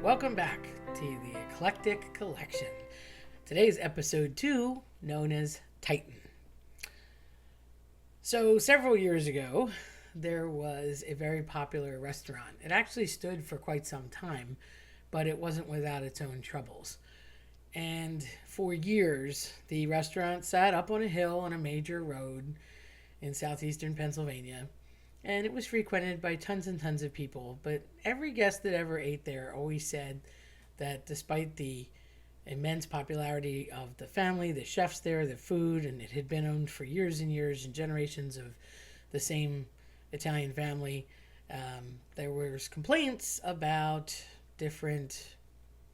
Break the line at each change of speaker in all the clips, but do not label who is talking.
Welcome back to the Eclectic Collection. Today's episode 2, known as Titan. So, several years ago, there was a very popular restaurant. It actually stood for quite some time, but it wasn't without its own troubles. And for years, the restaurant sat up on a hill on a major road in southeastern Pennsylvania, and it was frequented by tons and tons of people. But every guest that ever ate there always said that despite the immense popularity of the family, the chefs there, the food, and it had been owned for years and years and generations of the same Italian family, there was complaints about different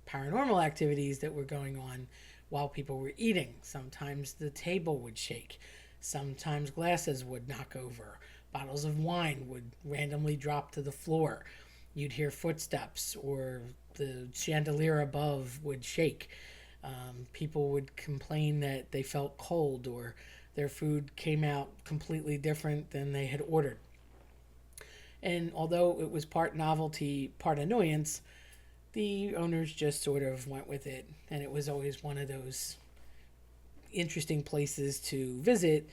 paranormal activities that were going on while people were eating. Sometimes the table would shake. Sometimes glasses would knock over. Bottles of wine would randomly drop to the floor. You'd hear footsteps, or the chandelier above would shake. People would complain that they felt cold, or their food came out completely different than they had ordered. And although it was part novelty, part annoyance, the owners just sort of went with it. And it was always one of those interesting places to visit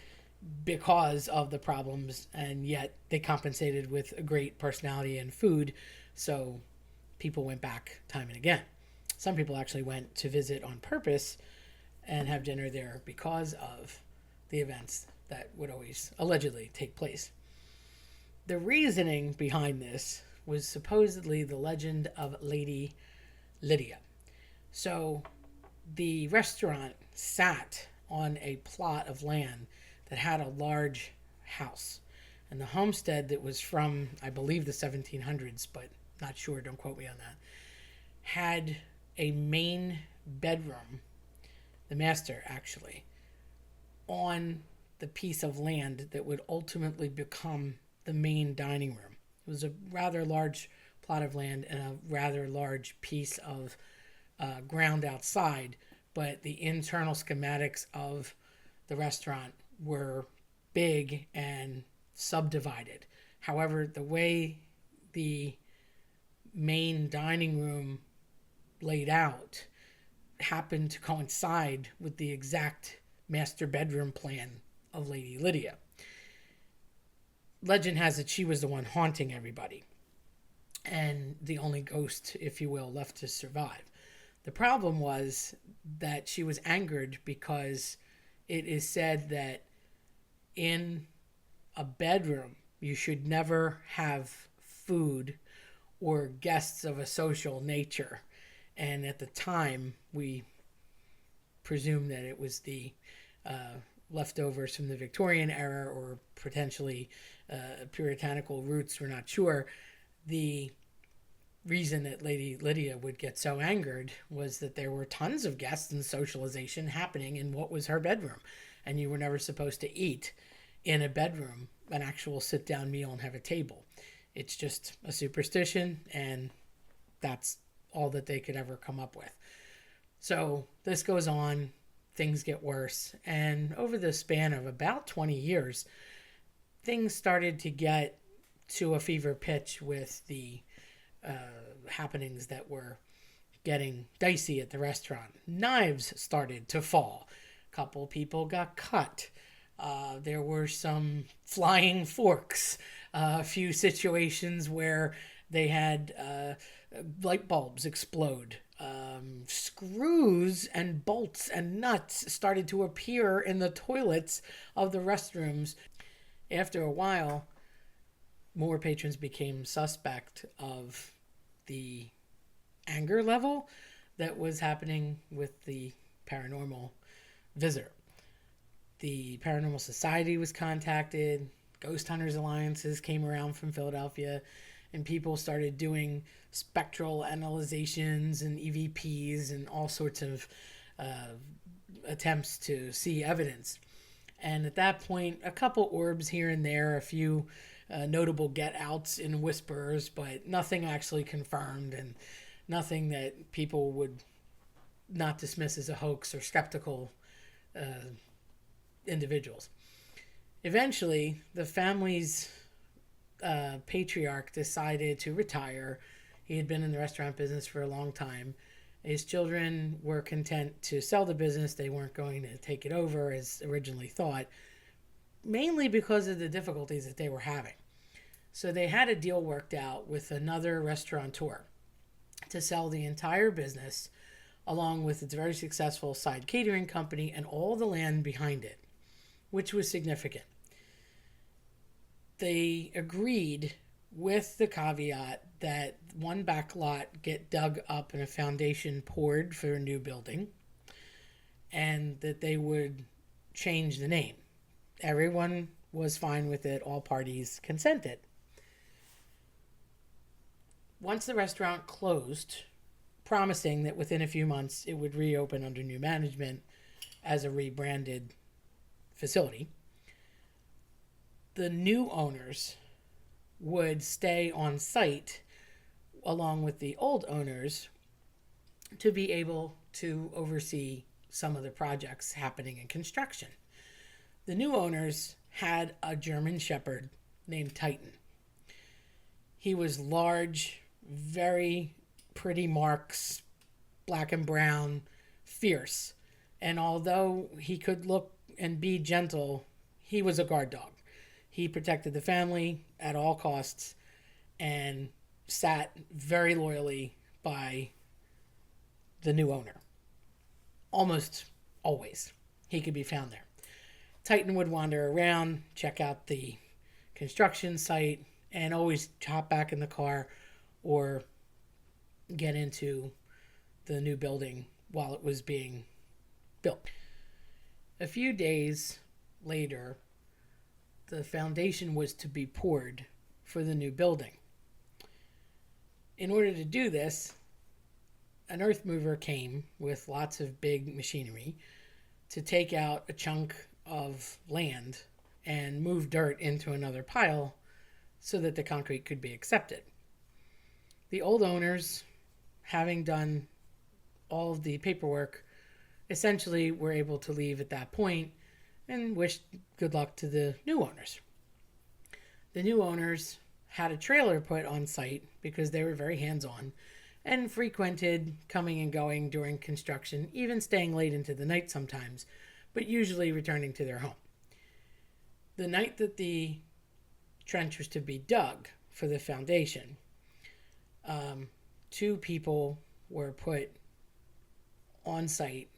because of the problems, and yet they compensated with a great personality and food, so people went back time and again. Some people actually went to visit on purpose and have dinner there because of the events that would always allegedly take place. The reasoning behind this was supposedly the legend of Lady Lydia. So the restaurant sat on a plot of land that had a large house. And the homestead that was from, I believe, the 1700s, but not sure, don't quote me on that, had a main bedroom, the master actually, on the piece of land that would ultimately become the main dining room. It was a rather large plot of land and a rather large piece of ground outside, but the internal schematics of the restaurant were big and subdivided. However, the way the main dining room laid out happened to coincide with the exact master bedroom plan of Lady Lydia. Legend has it she was the one haunting everybody, and the only ghost, if you will, left to survive. The problem was that she was angered because it is said that in a bedroom, you should never have food or guests of a social nature. And at the time, we presume that it was the leftovers from the Victorian era, or potentially puritanical roots, we're not sure. The reason that Lady Lydia would get so angered was that there were tons of guests and socialization happening in what was her bedroom. And you were never supposed to eat in a bedroom, an actual sit-down meal, and have a table. It's just a superstition, and that's all that they could ever come up with. So this goes on, things get worse, and over the span of about 20 years, things started to get to a fever pitch with the happenings that were getting dicey at the restaurant. Knives started to fall. A couple people got cut. There were some flying forks. A few situations where they had light bulbs explode. Screws and bolts and nuts started to appear in the toilets of the restrooms. After a while, more patrons became suspect of the anger level that was happening with the paranormal visitor. The Paranormal Society was contacted, Ghost Hunters Alliances came around from Philadelphia, and people started doing spectral analyzations and EVPs and all sorts of attempts to see evidence. And at that point, a couple orbs here and there, a few notable get-outs in whispers, but nothing actually confirmed, and nothing that people would not dismiss as a hoax or skeptical individuals. Eventually, the family's patriarch decided to retire. He had been in the restaurant business for a long time. His children were content to sell the business. They weren't going to take it over as originally thought, mainly because of the difficulties that they were having. So they had a deal worked out with another restaurateur to sell the entire business along with its very successful side catering company and all the land behind it, which was significant. They agreed with the caveat that one back lot get dug up and a foundation poured for a new building, and that they would change the name. Everyone was fine with it. All parties consented. Once the restaurant closed, promising that within a few months it would reopen under new management as a rebranded facility, the new owners would stay on site along with the old owners to be able to oversee some of the projects happening in construction. The new owners had a German Shepherd named Titan. He was large, very pretty marks, black and brown, fierce. And although he could look and be gentle, he was a guard dog. He protected the family at all costs and sat very loyally by the new owner. Almost always he could be found there. Titan would wander around, check out the construction site, and always hop back in the car or get into the new building while it was being built. A few days later, the foundation was to be poured for the new building. In order to do this, an earth mover came with lots of big machinery to take out a chunk of land and move dirt into another pile so that the concrete could be accepted. The old owners, having done all of the paperwork, essentially were able to leave at that point and wished good luck to the new owners. The new owners had a trailer put on site because they were very hands-on and frequented coming and going during construction, even staying late into the night sometimes, but usually returning to their home. The night that the trench was to be dug for the foundation, two people were put on site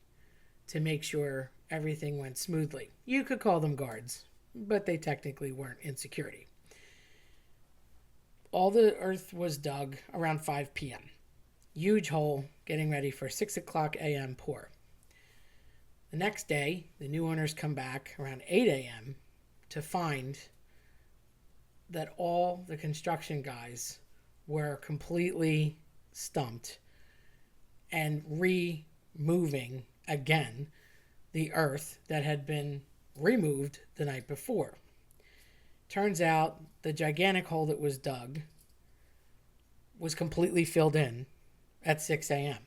to make sure everything went smoothly. You could call them guards, but they technically weren't in security. All the earth was dug around 5 p.m. Huge hole, getting ready for 6 o'clock a.m. pour. The next day, the new owners come back around 8 a.m. to find that all the construction guys were completely stumped and removing again the earth that had been removed the night before. Turns out the gigantic hole that was dug was completely filled in at 6 a.m.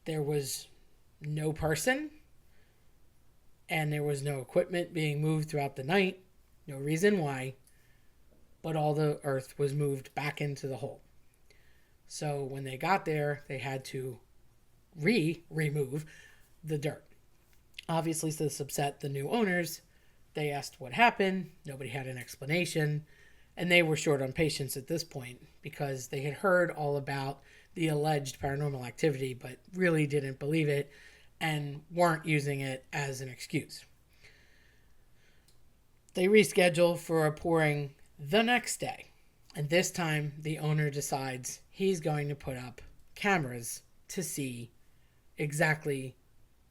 There was no person, and there was no equipment being moved throughout the night. No reason why, but all the earth was moved back into the hole. So when they got there, they had to remove the dirt. Obviously, so this upset the new owners. They asked what happened. Nobody had an explanation. And they were short on patience at this point because they had heard all about the alleged paranormal activity, but really didn't believe it and weren't using it as an excuse. They reschedule for a pouring the next day. And this time, the owner decides he's going to put up cameras to see exactly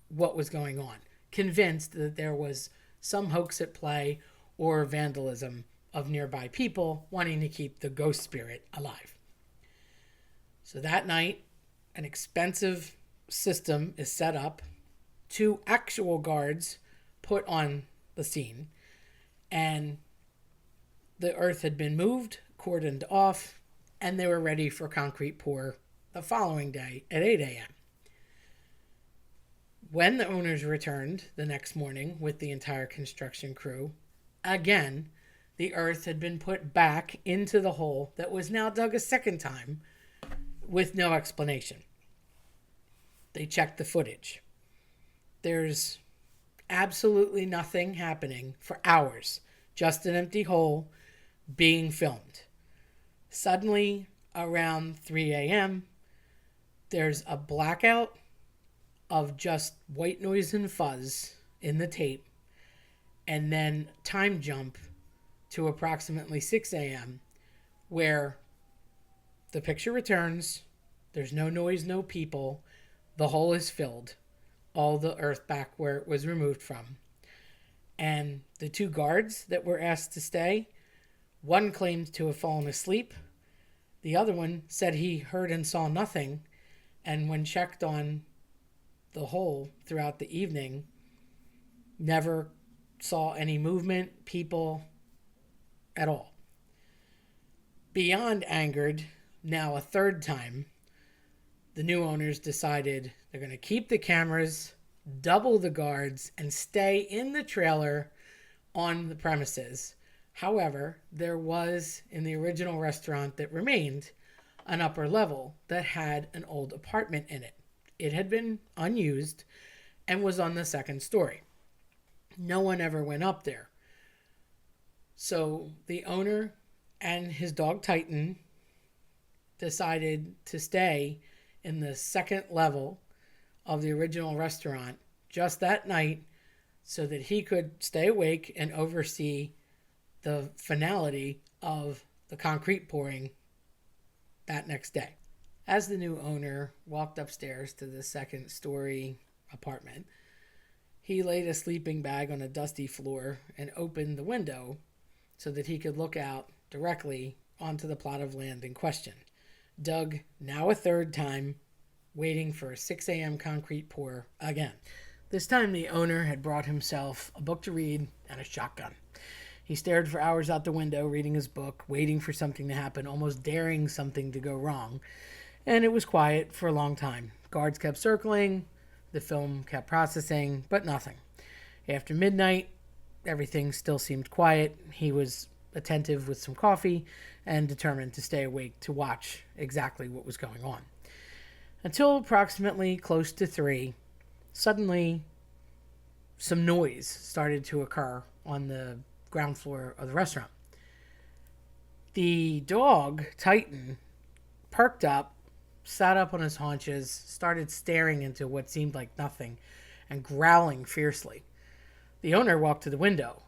what was going on, convinced that there was some hoax at play or vandalism of nearby people wanting to keep the ghost spirit alive. So that night, an expensive system is set up, 2 actual guards put on the scene, and the earth had been moved, cordoned off, and they were ready for concrete pour the following day at 8 a.m. When the owners returned the next morning with the entire construction crew, again, the earth had been put back into the hole that was now dug a second time with no explanation. They checked the footage. There's absolutely nothing happening for hours, just an empty hole being filmed. Suddenly, around 3 a.m., there's a blackout of just white noise and fuzz in the tape, and then time jump to approximately 6 a.m., where the picture returns. There's no noise, no people. The hole is filled. All the earth back where it was removed from. And the two guards that were asked to stay, one claimed to have fallen asleep. The other one said he heard and saw nothing. And when checked on the hole throughout the evening, never saw any movement, people at all. Beyond angered, now a third time, the new owners decided they're going to keep the cameras, double the guards, and stay in the trailer on the premises. However, there was, in the original restaurant that remained, an upper level that had an old apartment in it. It had been unused and was on the second story. No one ever went up there. So the owner and his dog Titan decided to stay in the second level of the original restaurant just that night so that he could stay awake and oversee the finality of the concrete pouring that next day. As the new owner walked upstairs to the second story apartment, he laid a sleeping bag on a dusty floor and opened the window so that he could look out directly onto the plot of land in question. Dug, now a third time, waiting for a 6 a.m. concrete pour again. This time the owner had brought himself a book to read and a shotgun. He stared for hours out the window, reading his book, waiting for something to happen, almost daring something to go wrong. And it was quiet for a long time. Guards kept circling, the film kept processing, but nothing. After midnight, everything still seemed quiet. He was attentive with some coffee and determined to stay awake to watch exactly what was going on. Until approximately close to 3, suddenly some noise started to occur on the ground floor of the restaurant. The dog, Titan, perked up, sat up on his haunches, started staring into what seemed like nothing, and growling fiercely. The owner walked to the window,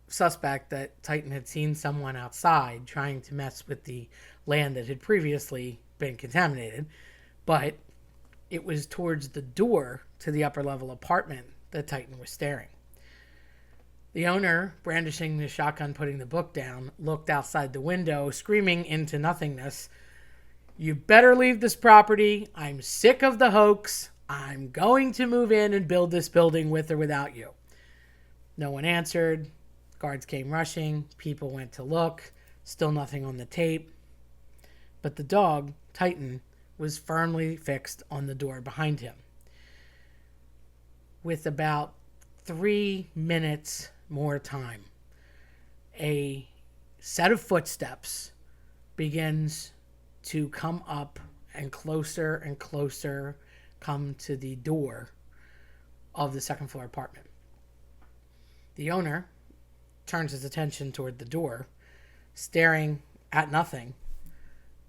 suspect that Titan had seen someone outside trying to mess with the land that had previously been contaminated, but it was towards the door to the upper level apartment that Titan was staring. The owner, brandishing the shotgun, putting the book down, looked outside the window, screaming into nothingness, "You better leave this property. I'm sick of the hoax. I'm going to move in and build this building with or without you." No one answered. Guards came rushing. People went to look. Still nothing on the tape. But the dog, Titan, was firmly fixed on the door behind him. With about 3 minutes more time, a set of footsteps begins to come up and closer come to the door of the second floor apartment. The owner turns his attention toward the door, staring at nothing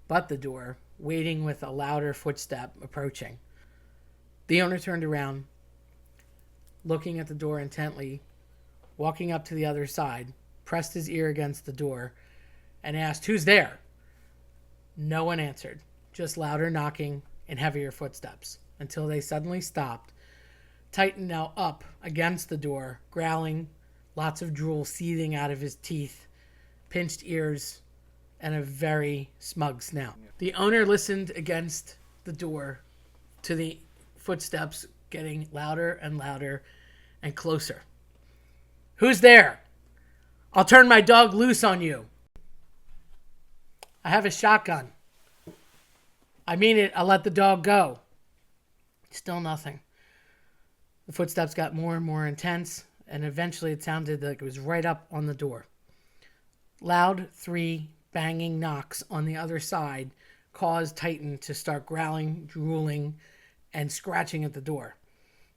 but the door, waiting with a louder footstep approaching. The owner turned around, looking at the door intently, walking up to the other side, pressed his ear against the door, and asked, "Who's there?" No one answered, just louder knocking and heavier footsteps, until they suddenly stopped. Titan now up against the door, growling, lots of drool seething out of his teeth, pinched ears, and a very smug snout. The owner listened against the door to the footsteps getting louder and louder and closer. "Who's there? I'll turn my dog loose on you. I have a shotgun. I mean it, I'll let the dog go." Still nothing. The footsteps got more and more intense, and eventually it sounded like it was right up on the door. Loud 3 banging knocks on the other side caused Titan to start growling, drooling, and scratching at the door.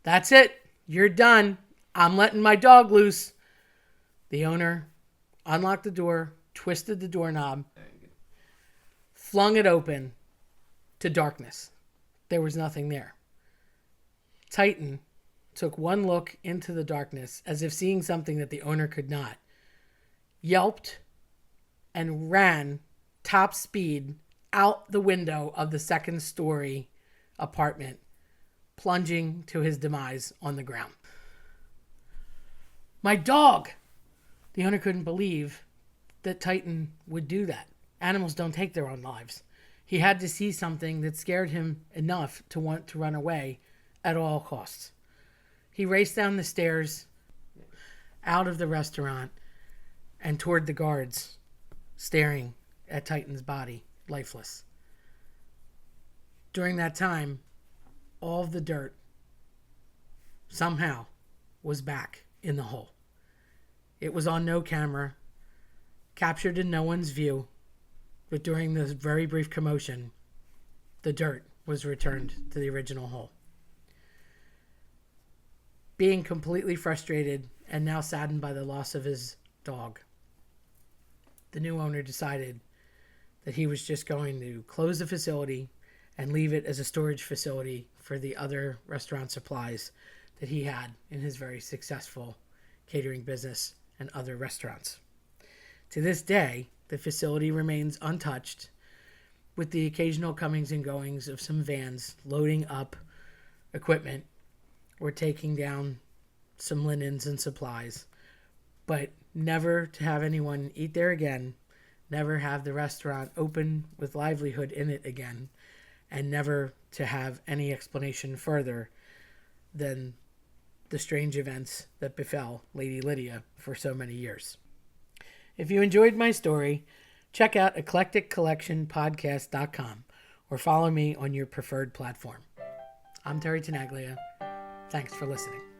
"That's it. You're done. I'm letting my dog loose." The owner unlocked the door, twisted the doorknob, flung it open to darkness. There was nothing there. Titan took one look into the darkness as if seeing something that the owner could not, yelped, and ran top speed out the window of the second-story apartment, plunging to his demise on the ground. "My dog!" The owner couldn't believe that Titan would do that. Animals don't take their own lives. He had to see something that scared him enough to want to run away at all costs. He raced down the stairs, out of the restaurant, and toward the guards, staring at Titan's body, lifeless. During that time, all of the dirt somehow was back in the hole. It was on no camera, captured in no one's view, but during this very brief commotion, the dirt was returned to the original hole. Being completely frustrated and now saddened by the loss of his dog, the new owner decided that he was just going to close the facility and leave it as a storage facility for the other restaurant supplies that he had in his very successful catering business and other restaurants. To this day, the facility remains untouched, with the occasional comings and goings of some vans loading up equipment or taking down some linens and supplies, but never to have anyone eat there again, never have the restaurant open with livelihood in it again, and never to have any explanation further than the strange events that befell Lady Lydia for so many years. If you enjoyed my story, check out eclecticcollectionpodcast.com or follow me on your preferred platform. I'm Terry Tenaglia. Thanks for listening.